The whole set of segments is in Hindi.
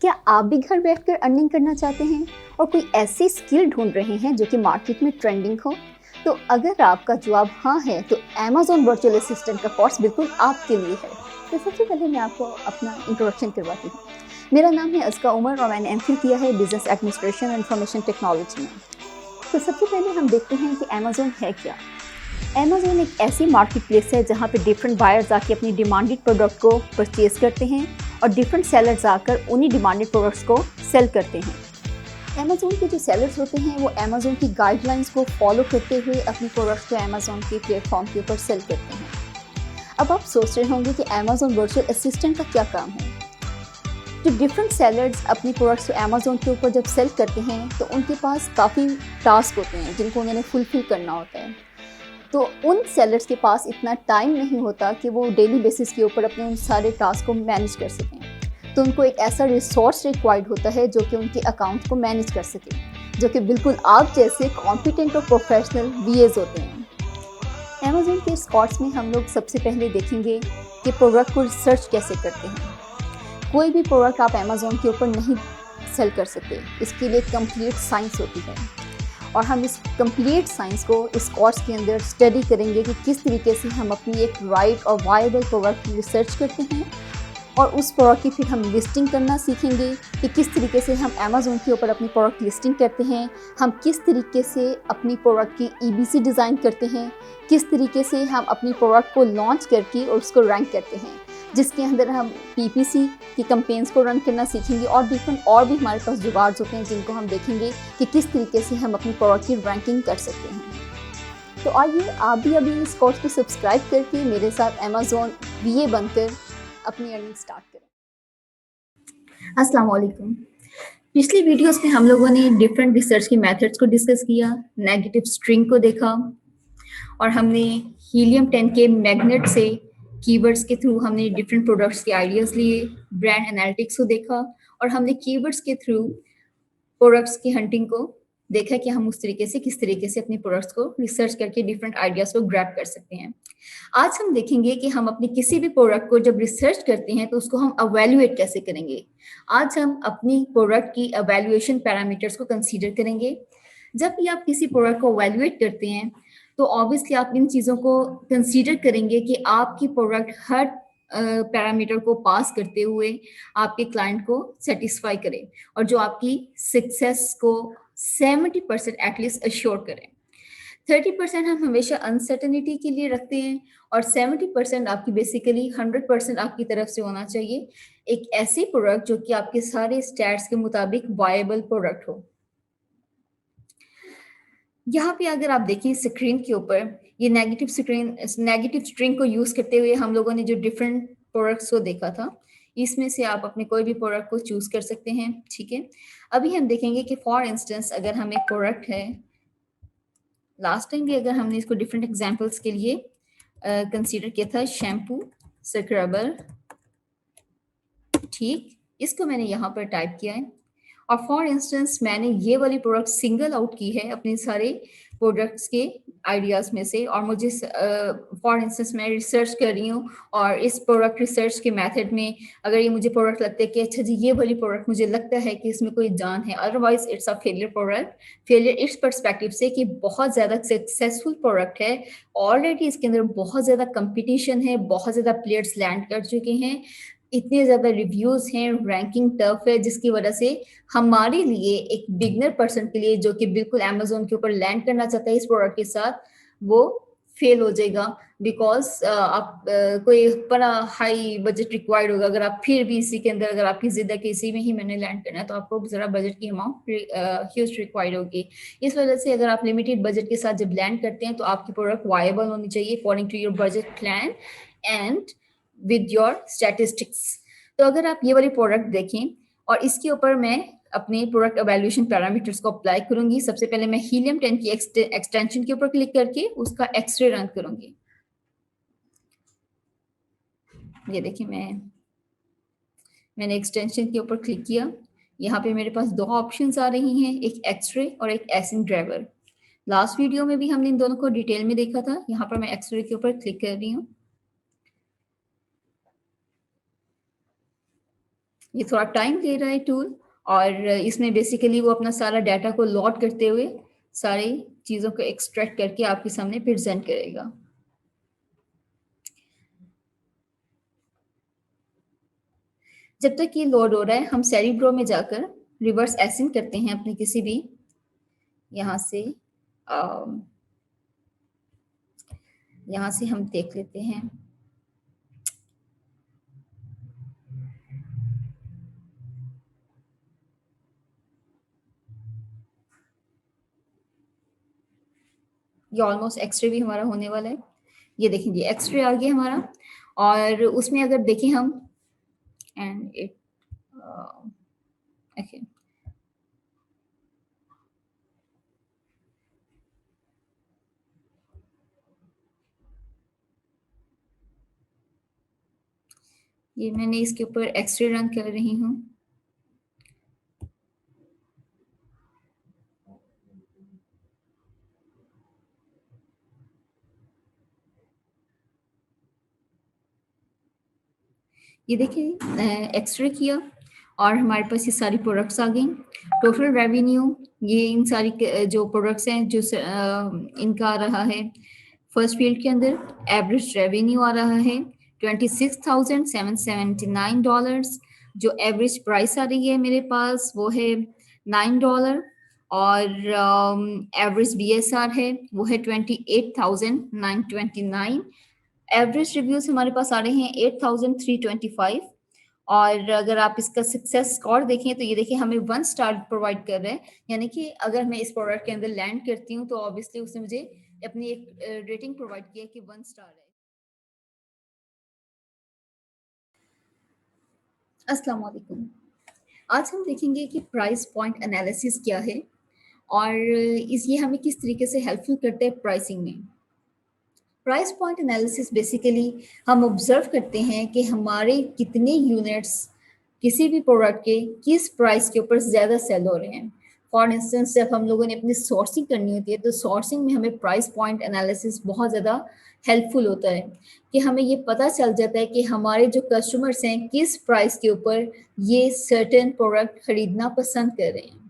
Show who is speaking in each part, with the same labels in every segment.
Speaker 1: क्या आप भी घर बैठकर अर्निंग करना चाहते हैं और कोई ऐसी स्किल ढूंढ रहे हैं जो कि मार्केट में ट्रेंडिंग हो? तो अगर आपका जवाब हाँ है तो अमेज़न वर्चुअल असिस्टेंट का कोर्स बिल्कुल आपके लिए है। तो सबसे पहले मैं आपको अपना इंट्रोडक्शन करवाती हूँ। मेरा नाम है अस्का उमर और मैंने एमफिल किया है business administration and information technology में। तो सबसे पहले हम देखते हैं कि अमेज़न है क्या। अमेज़न एक ऐसी मार्केट प्लेस है जहाँ पे डिफरेंट बायर्स आके अपनी डिमांडेड प्रोडक्ट को परचेज करते हैं और डिफरेंट सेलर्स आकर उन्हीं डिमांडेड प्रोडक्ट्स को सेल करते हैं। अमेज़न के जो सेलर्स होते हैं वो अमेज़न की गाइडलाइंस को फॉलो करते हुए अपनी प्रोडक्ट्स को अमेज़न के प्लेटफॉर्म के ऊपर सेल करते हैं। अब आप सोच रहे होंगे कि अमेज़न वर्चुअल असिस्टेंट का क्या काम है। जो डिफरेंट सेलर्स अपनी प्रोडक्ट्स को अमेज़न के ऊपर जब सेल करते हैं तो उनके पास काफ़ी टास्क होते हैं जिनको उन्होंने फुलफिल करना होता है। तो उन सेलर्स के पास इतना टाइम नहीं होता कि वो डेली बेसिस के ऊपर अपने उन सारे टास्क को मैनेज कर सकें। तो उनको एक ऐसा रिसोर्स रिक्वायर्ड होता है जो कि उनके अकाउंट को मैनेज कर सके, जो कि बिल्कुल आप जैसे कॉम्पिटेंट और प्रोफेशनल वीएस होते हैं। अमेज़न के इस कोर्स में हम लोग सबसे पहले देखेंगे कि प्रोडक्ट को रिसर्च कैसे करते हैं। कोई भी प्रोडक्ट आप अमेज़न के ऊपर नहीं सेल कर सकते, इसके लिए कंप्लीट साइंस होती है और हम इस कंप्लीट साइंस को इस कोर्स के अंदर स्टडी करेंगे कि किस तरीके से हम अपनी एक राइट और वायबल प्रोडक्ट की रिसर्च करते हैं और उस प्रोडक्ट की फिर हम लिस्टिंग करना सीखेंगे कि किस तरीके से हम अमेज़न के ऊपर अपनी प्रोडक्ट लिस्टिंग करते हैं, हम किस तरीके से अपनी प्रोडक्ट की ईबीसी डिज़ाइन करते हैं, किस तरीके से हम अपनी प्रोडक्ट को लॉन्च करके और उसको रैंक करते हैं, जिसके अंदर हम पीपीसी की कैंपेन्स को रन करना सीखेंगे और डिफरेंट और भी हमारे पास जुगाड़ होते हैं जिनको हम देखेंगे कि किस तरीके से हम अपनी प्रोडक्ट की रैंकिंग कर सकते हैं। तो आइए आप भी अभी इस कोर्स को सब्सक्राइब करके मेरे साथ अमेज़न वीए बनकर अपनी अर्निंग स्टार्ट करें। अस्सलाम वालेकुम। पिछली वीडियोस में हम लोगों ने डिफरेंट रिसर्च के मेथड्स को डिस्कस किया, नेगेटिव स्ट्रिंग को देखा और हमने हीलियम 10 के मैग्नेट से कीवर्ड्स के थ्रू हमने डिफरेंट प्रोडक्ट्स के आइडियाज़ लिए, ब्रांड एनालिटिक्स को देखा और हमने कीवर्ड्स के थ्रू प्रोडक्ट्स की हंटिंग को देखा कि हम उस तरीके से किस तरीके से अपनी प्रोडक्ट्स को रिसर्च करके डिफरेंट आइडियाज़ को ग्रैब कर सकते हैं। आज हम देखेंगे कि हम अपनी किसी भी प्रोडक्ट को जब रिसर्च करते हैं तो उसको हम अवैल्यूएट कैसे करेंगे। आज हम अपनी प्रोडक्ट की अवैल्यूएशन पैरामीटर्स को कंसीडर करेंगे। जब भी आप किसी प्रोडक्ट को अवैल्यूएट करते हैं तो ऑब्वियसली आप इन चीज़ों को कंसीडर करेंगे कि आपकी प्रोडक्ट हर पैरामीटर को पास करते हुए आपके क्लाइंट को सेटिस्फाई करे और जो आपकी सक्सेस को 70% एटलीस्ट अश्योर करें। 30% हम हमेशा अनसर्टेनिटी के लिए रखते हैं और 70% आपकी बेसिकली 100% आपकी तरफ से होना चाहिए। एक ऐसी प्रोडक्ट जो कि आपके सारे स्टैट्स के मुताबिक वायबल प्रोडक्ट हो। यहाँ पे अगर आप देखें स्क्रीन के ऊपर ये नेगेटिव स्ट्रिंग को यूज करते हुए हम लोगों ने जो डिफरेंट प्रोडक्ट्स को देखा था, इसमें से आप अपने कोई भी प्रोडक्ट को चूज कर सकते हैं। ठीक है, अभी हम देखेंगे कि फॉर इंस्टेंस अगर हम एक प्रोडक्ट है, लास्ट टाइम भी अगर हमने इसको डिफरेंट एग्जांपल्स के लिए कंसीडर किया था, शैम्पू, स्क्रबर, ठीक, इसको मैंने यहाँ पर टाइप किया है और फॉर इंस्टेंस मैंने ये वाली प्रोडक्ट सिंगल आउट की है अपने सारे प्रोडक्ट्स के आइडियाज़ में से और मुझे फॉर इंस्टेंस मैं रिसर्च कर रही हूँ और इस प्रोडक्ट रिसर्च के मेथड में अगर ये मुझे प्रोडक्ट लगता है कि अच्छा जी ये वाली प्रोडक्ट मुझे लगता है कि इसमें कोई जान है, otherwise it's a failure product. Failure इस पर्सपेक्टिव से कि बहुत ज़्यादा सक्सेसफुल प्रोडक्ट है, ऑलरेडी इसके अंदर बहुत ज़्यादा कंपटीशन है, बहुत ज़्यादा प्लेयर्स लैंड कर चुके हैं, इतने ज़्यादा रिव्यूज़ हैं, रैंकिंग टफ है, जिसकी वजह से हमारे लिए एक बिगनर पर्सन के लिए जो कि बिल्कुल अमेज़न के ऊपर लैंड करना चाहता है इस प्रोडक्ट के साथ, वो फेल हो जाएगा बिकॉज़ आप कोई बड़ा हाई बजट रिक्वायर्ड होगा। अगर आप फिर भी इसी के अंदर अगर आपकी ज़िद है कि इसी में ही मैंने लैंड करना है तो आपको ज़रा बजट की अमाउंट ह्यूज रिक्वायर्ड होगी। इस वजह से अगर आप लिमिटेड बजट के साथ जब लैंड करते हैं तो आपकी प्रोडक्ट वायबल होनी चाहिए according to your budget plan and with your statistics. तो अगर आप ये वाली प्रोडक्ट देखें और इसके ऊपर मैं अपने प्रोडक्ट एवेल्यूएशन पैरामीटर्स को अप्लाई करूंगी। सबसे पहले मैं हीलियम 10 की एक्सटेंशन के ऊपर क्लिक करके उसका एक्सरे रन करूंगी। ये देखिए मैंने एक्सटेंशन के ऊपर क्लिक किया। यहाँ पे मेरे पास दो ऑप्शंस आ रही हैं, एक एक्सरे और एक एसिंग ड्राइवर। लास्ट वीडियो में भी हमने इन दोनों को डिटेल में देखा था। यहाँ पर मैं एक्सरे के ऊपर क्लिक कर रही हूँ। ये थोड़ा टाइम ले रहा है टूल, और इसमें बेसिकली वो अपना सारा डाटा को लोड करते हुए सारी चीज़ों को एक्सट्रैक्ट करके आपके सामने प्रेजेंट करेगा। जब तक ये लोड हो रहा है, हम सेरिब्रो में जाकर रिवर्स एसिंग करते हैं अपने किसी भी यहाँ से अम, यहाँ से हम देख लेते हैं। ये ऑलमोस्ट एक्सरे भी हमारा होने वाला है। ये देखिए एक्सरे आ गया हमारा, और उसमें अगर देखें हम एंड इट ओके, ये मैंने इसके ऊपर एक्सरे रन कर रही हूँ। ये देखिए एक्सरे किया और हमारे पास ये सारी प्रोडक्ट्स आ गई। टोटल रेवेन्यू, ये इन सारी जो प्रोडक्ट्स हैं जो इनका आ रहा है फर्स्ट फील्ड के अंदर। एवरेज रेवेन्यू आ रहा है $26,779। जो एवरेज प्राइस आ रही है मेरे पास वो है $9, और एवरेज BSR है वो है 28,929। एवरेज रिव्यूज हमारे पास आ रहे हैं 8,325। और अगर आप इसका सक्सेस स्कोर देखें तो ये देखिए हमें 1 स्टार प्रोवाइड कर रहे हैं, यानी कि अगर मैं इस प्रोडक्ट के अंदर लैंड करती हूँ तो ऑब्वियसली उसने मुझे अपनी एक रेटिंग प्रोवाइड किया कि 1 स्टार है। अस्सलाम वालेकुम। आज हम देखेंगे कि प्राइस पॉइंट एनालिसिस क्या है, और इस ये हमें किस तरीके से हेल्पफुल करते हैं प्राइसिंग में। प्राइस पॉइंट एनालिसिस बेसिकली हम ऑब्जर्व करते हैं कि हमारे कितने यूनिट्स किसी भी प्रोडक्ट के किस प्राइस के ऊपर ज़्यादा सेल हो रहे हैं। फॉर इंस्टेंस जब हम लोगों ने अपनी सोर्सिंग करनी होती है तो सोर्सिंग में हमें प्राइस पॉइंट एनालिसिस बहुत ज़्यादा हेल्पफुल होता है, कि हमें ये पता चल जाता है कि हमारे जो कस्टमर्स हैं किस प्राइस के ऊपर ये सर्टेन प्रोडक्ट खरीदना पसंद कर रहे हैं।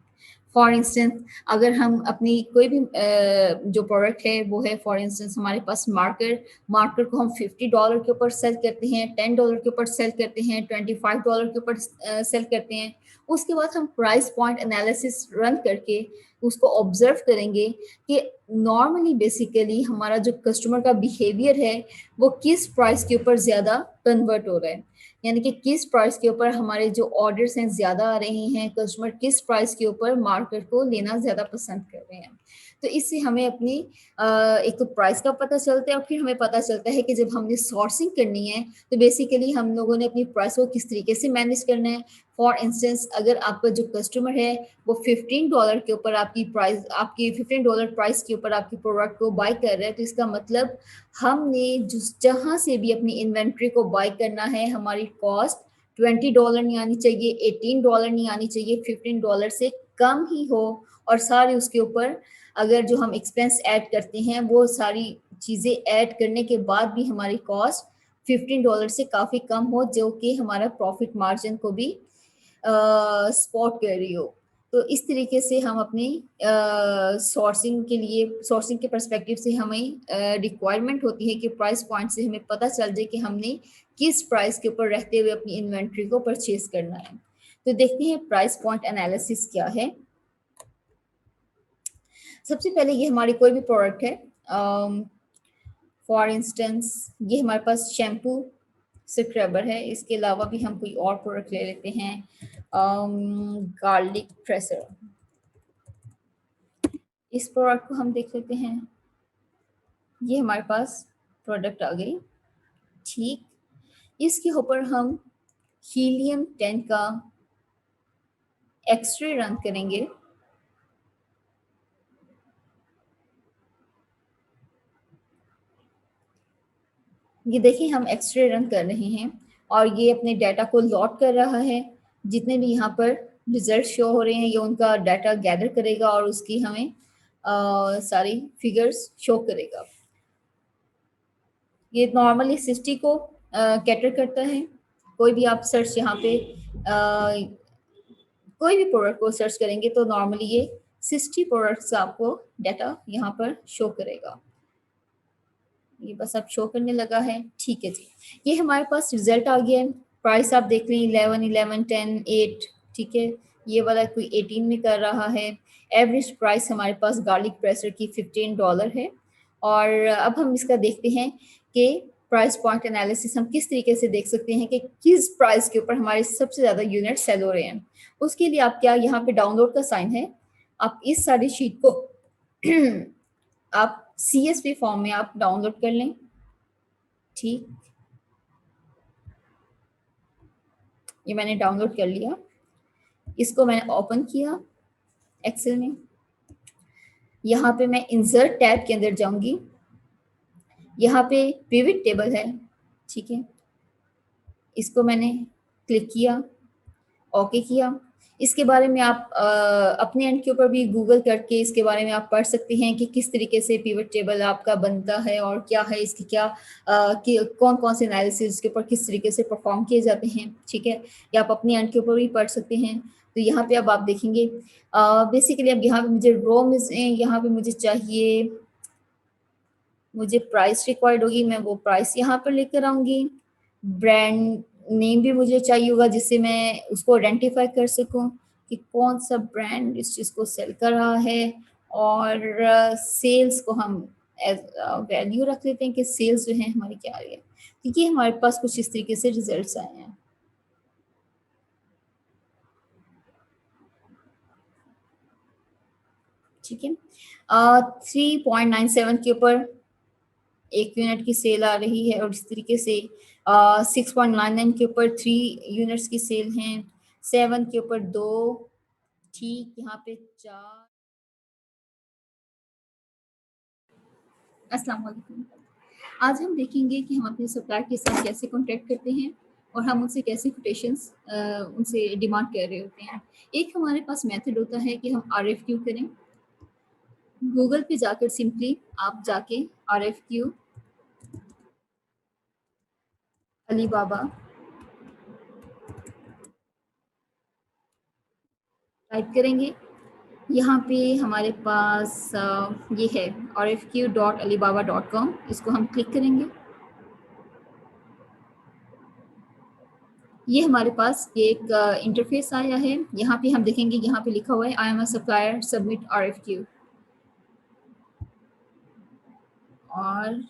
Speaker 1: फॉर इंस्टेंस अगर हम अपनी कोई भी जो प्रोडक्ट है वो है, फॉर इंस्टेंस हमारे पास मार्कर, मार्कर को हम $50 के ऊपर सेल करते हैं, $10 के ऊपर सेल करते हैं, $25 के ऊपर सेल करते हैं। उसके बाद हम प्राइस पॉइंट एनालिसिस रन करके उसको ऑब्जर्व करेंगे कि नॉर्मली बेसिकली हमारा जो कस्टमर का बिहेवियर है वो किस प्राइस के ऊपर ज़्यादा कन्वर्ट हो रहा है, यानी कि किस प्राइस के ऊपर हमारे जो ऑर्डर्स हैं ज़्यादा आ रहे हैं, कस्टमर किस प्राइस के ऊपर मार्केट को लेना ज़्यादा पसंद कर रहे हैं। तो इससे हमें अपनी एक तो प्राइस का पता चलता है, और फिर हमें पता चलता है कि जब हमने सोर्सिंग करनी है तो बेसिकली हम लोगों ने अपनी प्राइस को किस तरीके से मैनेज करना है। फॉर इंस्टेंस अगर आपका जो कस्टमर है वो $15 के ऊपर आपकी प्राइस, आपकी $15 प्राइस के ऊपर आपकी प्रोडक्ट को बाय कर रहे हैं, तो इसका मतलब हमने जिस जहाँ से भी अपनी इन्वेंट्री को बाय करना है हमारी कॉस्ट $20 नहीं आनी चाहिए, $18 नहीं आनी चाहिए, $15 से कम ही हो। और सारे उसके ऊपर अगर जो हम एक्सपेंस ऐड करते हैं वो सारी चीज़ें ऐड करने के बाद भी हमारी कॉस्ट $15 से काफ़ी कम हो, जो कि हमारा प्रॉफिट मार्जिन को भी स्पॉट कर रही हो। तो इस तरीके से हम अपनी सोर्सिंग के लिए, सोर्सिंग के पर्सपेक्टिव से हमें रिक्वायरमेंट होती है कि प्राइस पॉइंट से हमें पता चल जाए कि हमने किस प्राइस के ऊपर रहते हुए अपनी इन्वेंट्री को परचेज करना है। तो देखते हैं प्राइस पॉइंट एनालिसिस क्या है। सबसे पहले ये हमारी कोई भी प्रोडक्ट है, फॉर इंस्टेंस ये हमारे पास शैम्पू स्क्रबर है, इसके अलावा भी हम कोई और प्रोडक्ट ले लेते हैं, गार्लिक प्रेसर। इस प्रोडक्ट को हम देख लेते हैं। ये हमारे पास प्रोडक्ट आ गई, ठीक। इसके ऊपर हम हीलियम 10 का एक्सरे रन करेंगे। ये देखिए हम एक्सरे रन कर रहे हैं और ये अपने डाटा को लॉट कर रहा है। जितने भी यहाँ पर रिजल्ट शो हो रहे हैं ये उनका डाटा गैदर करेगा और उसकी हमें सारी फिगर्स शो करेगा। ये नॉर्मली 60 को कैटर करता है। कोई भी आप सर्च यहाँ पे कोई भी प्रोडक्ट को सर्च करेंगे तो नॉर्मली ये 60 प्रोडक्ट्स का आपको डाटा यहाँ पर शो करेगा। ये बस अब शो करने लगा है। ठीक है जी, ये हमारे पास रिजल्ट आ गया है। प्राइस आप देख लें 11, 11, 10, 8। ठीक है, ये वाला कोई 18 में कर रहा है। एवरेज प्राइस हमारे पास गार्लिक प्रेसर की $15 है। और अब हम इसका देखते हैं कि प्राइस पॉइंट एनालिसिस हम किस तरीके से देख सकते हैं कि किस प्राइस के ऊपर हमारे सबसे ज़्यादा यूनिट सेल हो रहे हैं। उसके लिए आप क्या, यहाँ पे डाउनलोड का साइन है, आप इस सारी शीट को आप CSV फॉर्म में आप डाउनलोड कर लें। ठीक, ये मैंने डाउनलोड कर लिया। इसको मैंने ओपन किया एक्सेल में। यहाँ पे मैं इंसर्ट टैब के अंदर जाऊंगी। यहाँ पे पिवट टेबल है। ठीक है, इसको मैंने क्लिक किया, ओके किया। इसके बारे में आप अपने एंड के ऊपर भी गूगल करके इसके बारे में आप पढ़ सकते हैं कि किस तरीके से पिवट टेबल आपका बनता है और क्या है इसकी क्या कौन कौन से एनालिसिस के ऊपर किस तरीके से परफॉर्म किए जाते हैं। ठीक है, या आप अपने एंड के ऊपर भी पढ़ सकते हैं। तो यहाँ पे अब आप देखेंगे बेसिकली अब यहाँ पे मुझे यहाँ पे मुझे चाहिए, मुझे प्राइस रिक्वायर्ड होगी, मैं वो प्राइस यहाँ पर लेकर आऊँगी। ब्रांड नेम भी मुझे चाहिए होगा जिससे मैं उसको आइडेंटिफाई कर सकूँ कि कौन सा ब्रांड इस चीज़ को सेल कर रहा है। और सेल्स को हम एज वैल्यू रख लेते हैं कि सेल्स जो है हमारी क्या आ रही है। तो ये हमारे पास कुछ इस तरीके से रिजल्ट्स आए हैं। ठीक है, 3.97 के ऊपर एक यूनिट की सेल आ रही है और इस तरीके से 6.99 के ऊपर 3 यूनिट्स की सेल हैं, 7 के ऊपर 2, ठीक यहाँ पे 4। अस्सलाम वालेकुम। आज हम देखेंगे कि हम अपने सप्लायर के साथ कैसे कॉन्टैक्ट करते हैं और हम उनसे कैसे कोटेशंस उनसे डिमांड कर रहे होते हैं। एक हमारे पास मेथड होता है कि हम RFQ करें। गूगल पे जाकर सिंपली आप जाके RFQ अलीबाबा टाइप करेंगे। यहाँ पे हमारे पास ये है rfq.alibaba.com, इसको हम क्लिक करेंगे। ये हमारे पास एक इंटरफेस आया है। यहाँ पे हम देखेंगे, यहाँ पे लिखा हुआ है I am a supplier submit RFQ। और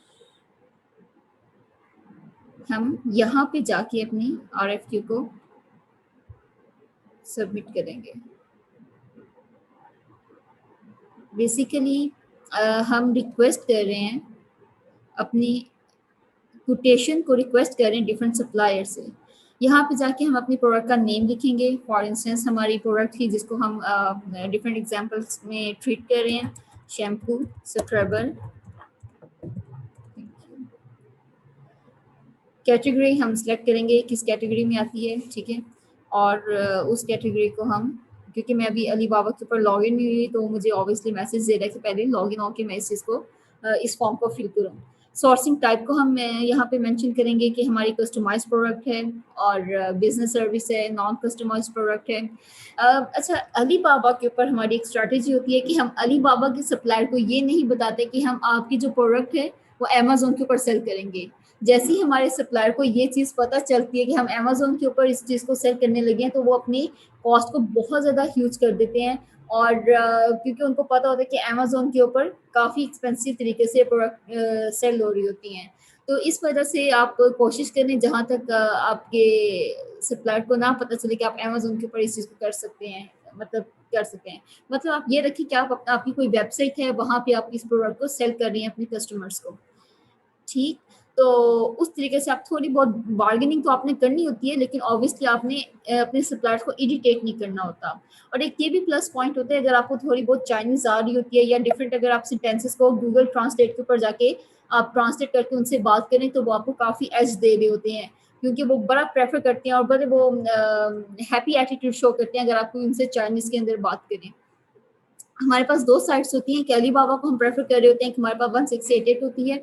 Speaker 1: हम यहाँ पे जाके अपनी RFQ को सबमिट करेंगे। बेसिकली हम रिक्वेस्ट कर रहे हैं, अपनी कोटेशन को रिक्वेस्ट कर रहे हैं डिफरेंट सप्लायर से। यहाँ पे जाके हम अपनी प्रोडक्ट का नेम लिखेंगे। फॉर इंस्टेंस हमारी प्रोडक्ट थी जिसको हम डिफरेंट एग्जांपल्स में ट्रीट कर रहे हैं, शैम्पू स्क्रबर। कैटेगरी हम सिलेक्ट करेंगे किस कैटेगरी में आती है। ठीक है, और उस कैटेगरी को हम, क्योंकि मैं अभी अलीबाबा के ऊपर लॉग इन नहीं हुई तो मुझे ऑब्वियसली मैसेज दे रहा है कि पहले लॉग इन होकर मैं इस चीज़ को इस फॉर्म को फिल करूँ। सोर्सिंग टाइप को हम यहाँ पे मेंशन करेंगे कि हमारी कस्टमाइज्ड प्रोडक्ट है और बिजनेस सर्विस है, नॉन कस्टमाइज्ड प्रोडक्ट है। अच्छा, अलीबाबा के ऊपर हमारी एक स्ट्रैटेजी होती है कि हम अलीबाबा के सप्लायर को ये नहीं बताते कि हम आपकी जो प्रोडक्ट है वो अमेजोन के ऊपर सेल करेंगे। जैसे ही हमारे सप्लायर को ये चीज़ पता चलती है कि हम अमेजोन के ऊपर इस चीज़ को सेल करने लगे हैं तो वो अपनी कॉस्ट को बहुत ज़्यादा ह्यूज कर देते हैं। और क्योंकि उनको पता होता है कि अमेजोन के ऊपर काफ़ी एक्सपेंसिव तरीके से प्रोडक्ट सेल हो रही होती हैं। तो इस वजह से आप कोशिश करें जहाँ तक आपके सप्लायर को ना पता चले कि आप अमेजोन के ऊपर इस चीज़ को कर सकते हैं, मतलब कर सकते हैं। मतलब आप ये रखिए कि आप आपकी कोई वेबसाइट है वहाँ पे आप इस प्रोडक्ट को सेल कर रही हैं अपने कस्टमर्स को। ठीक, तो उस तरीके से आप थोड़ी बहुत बार्गेनिंग तो आपने करनी होती है, लेकिन ऑब्वियसली आपने अपने सप्लायर्स को इरिटेट नहीं करना होता। और एक ये भी प्लस पॉइंट होता है, अगर आपको थोड़ी बहुत चाइनीज़ आ रही होती है या डिफरेंट अगर आप सेंटेंसेस को गूगल ट्रांसलेट के ऊपर जाके आप ट्रांसलेट करके उनसे बात करें तो वो आपको काफ़ी एज दे रहे होते हैं, क्योंकि वो बड़ा प्रेफर करते हैं और बड़े वो हैप्पी एटीट्यूड शो करते हैं अगर आप उनसे चाइनीज़ के अंदर बात करें। हमारे पास 2 साइट्स होती हैं, कि अलीबाबा को हम प्रेफ़र कर रहे होते हैं कि हमारे पास 1688 होती है।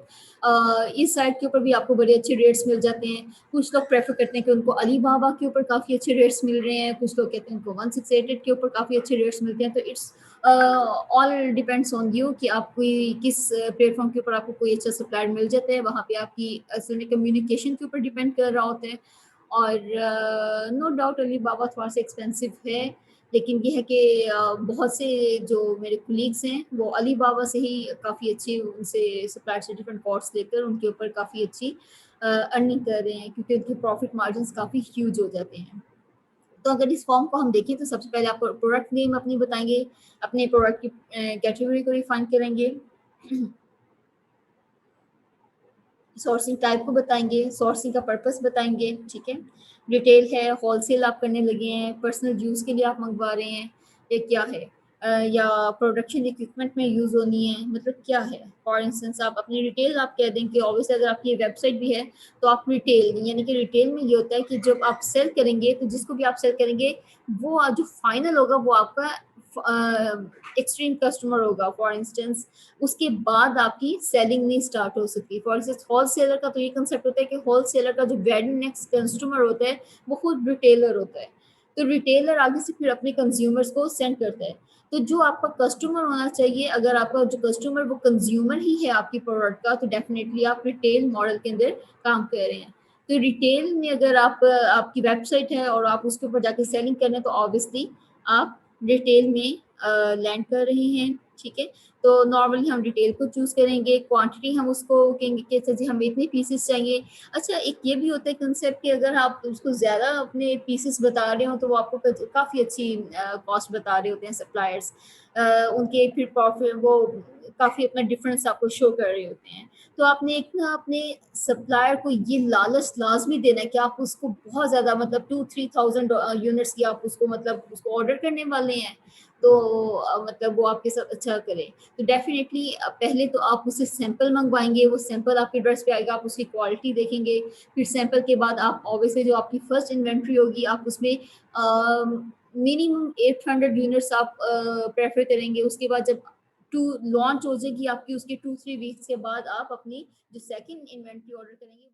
Speaker 1: इस साइट के ऊपर भी आपको बड़े अच्छे रेट्स मिल जाते हैं। कुछ लोग प्रेफ़र करते हैं कि उनको अलीबाबा के ऊपर काफ़ी अच्छे रेट्स मिल रहे हैं, कुछ लोग कहते हैं उनको 1688 के ऊपर काफ़ी अच्छे रेट्स मिलते हैं। तो it's all depends on you कि आप कोई किस प्लेटफ़ॉर्म के ऊपर आपको कोई अच्छा सप्लायर मिल जाता है, वहाँ पे आपकी असल में कम्युनिकेशन के ऊपर डिपेंड कर रहा होता है। और नो डाउट अलीबाबा थोड़ा-सा एक्सपेंसिव है, लेकिन ये है कि बहुत से जो मेरे कलीग्स हैं, वो अलीबाबा से ही काफ़ी अच्छी उनसे सप्लायर से डिफरेंट कोर्स लेकर उनके ऊपर काफ़ी अच्छी अर्निंग कर रहे हैं, क्योंकि उनके प्रॉफ़िट मार्जिन्स काफ़ी ह्यूज हो जाते हैं। तो अगर इस फॉर्म को हम देखें तो सबसे पहले आपको प्रोडक्ट नेम अपनी बताएँगे, अपने प्रोडक्ट की कैटेगरी को डिफाइन करेंगे, सोर्सिंग टाइप को बताएँगे, सोर्सिंग का पर्पस बताएँगे, ठीक है? रिटेल है, होलसेल आप करने लगे हैं, पर्सनल यूज़ के लिए आप मँगवा रहे हैं, ये क्या है? या प्रोडक्शन इक्विपमेंट में यूज़ होनी है, मतलब क्या है? फॉर इंस्टेंस आप अपनी रिटेल आप कह दें कि ऑब्वियसली अगर आपकी वेबसाइट भी है, तो आप रिटेल यानी कि रिटेल में ये होता है कि जब आप सेल करेंगे, तो जिसको भी आप सेल करेंगे, वो जो फाइनल होगा वो आपका एक्सट्रीम कस्टमर होगा। फॉर इंस्टेंस उसके बाद आपकी सेलिंग नहीं स्टार्ट हो सकती। फॉर इंस्टेंस होलसेलर का तो ये कंसेप्ट होता है कि होलसेलर का जो वेरी नेक्स्ट कस्टमर होता है, वो खुद रिटेलर होता है। तो रिटेलर आगे से फिर अपने कंज्यूमर्स को सेंड करता है। तो जो आपका कस्टमर होना चाहिए, अगर आपका जो कस्टमर वो कंज्यूमर ही है आपकी प्रोडक्ट का, तो डेफिनेटली आप रिटेल मॉडल के अंदर काम कर रहे हैं। तो रिटेल में अगर आप आपकी वेबसाइट है और आप उसके ऊपर जाके सेलिंग कर रहे हैं, तो ऑब्वियसली आप रिटेल में लैंड कर रहे हैं, ठीक है? तो नॉर्मली हम डिटेल को चूज़ करेंगे, क्वांटिटी हम उसको कहेंगे कि अच्छा जी हमें इतने पीसेस चाहिए। अच्छा एक ये भी होता है कांसेप्ट कि अगर आप उसको ज़्यादा अपने पीसेस बता रहे हो तो वो आपको काफ़ी अच्छी कॉस्ट बता रहे होते हैं सप्लायर्स। उनके फिर प्रॉफिट वो काफ़ी अपना डिफरेंस आपको शो कर रहे होते हैं। तो आपने एक ना अपने सप्लायर को ये लालच लाज़मी देना है कि आप उसको बहुत ज़्यादा मतलब 2-3,000 यूनिट्स की आप उसको मतलब उसको ऑर्डर करने वाले हैं। तो मतलब वो आपके साथ अच्छा करे। तो डेफ़िनेटली पहले तो आप उससे सैंपल मँगवाएँगे, वो सैंपल आपके एड्रेस पे आएगा, आप उसकी क्वालिटी देखेंगे, फिर सैंपल के बाद आप ऑब्वियसली जो आपकी फर्स्ट इन्वेंटरी होगी, आप उसमें मिनिमम 800 यूनिट्स आप प्रेफ़र करेंगे। उसके बाद जब टू लॉन्च हो जाएगी आपकी उसके 2-3 वीक्स के बाद आप अपनी जो सेकंड इन्वेंटरी ऑर्डर करेंगे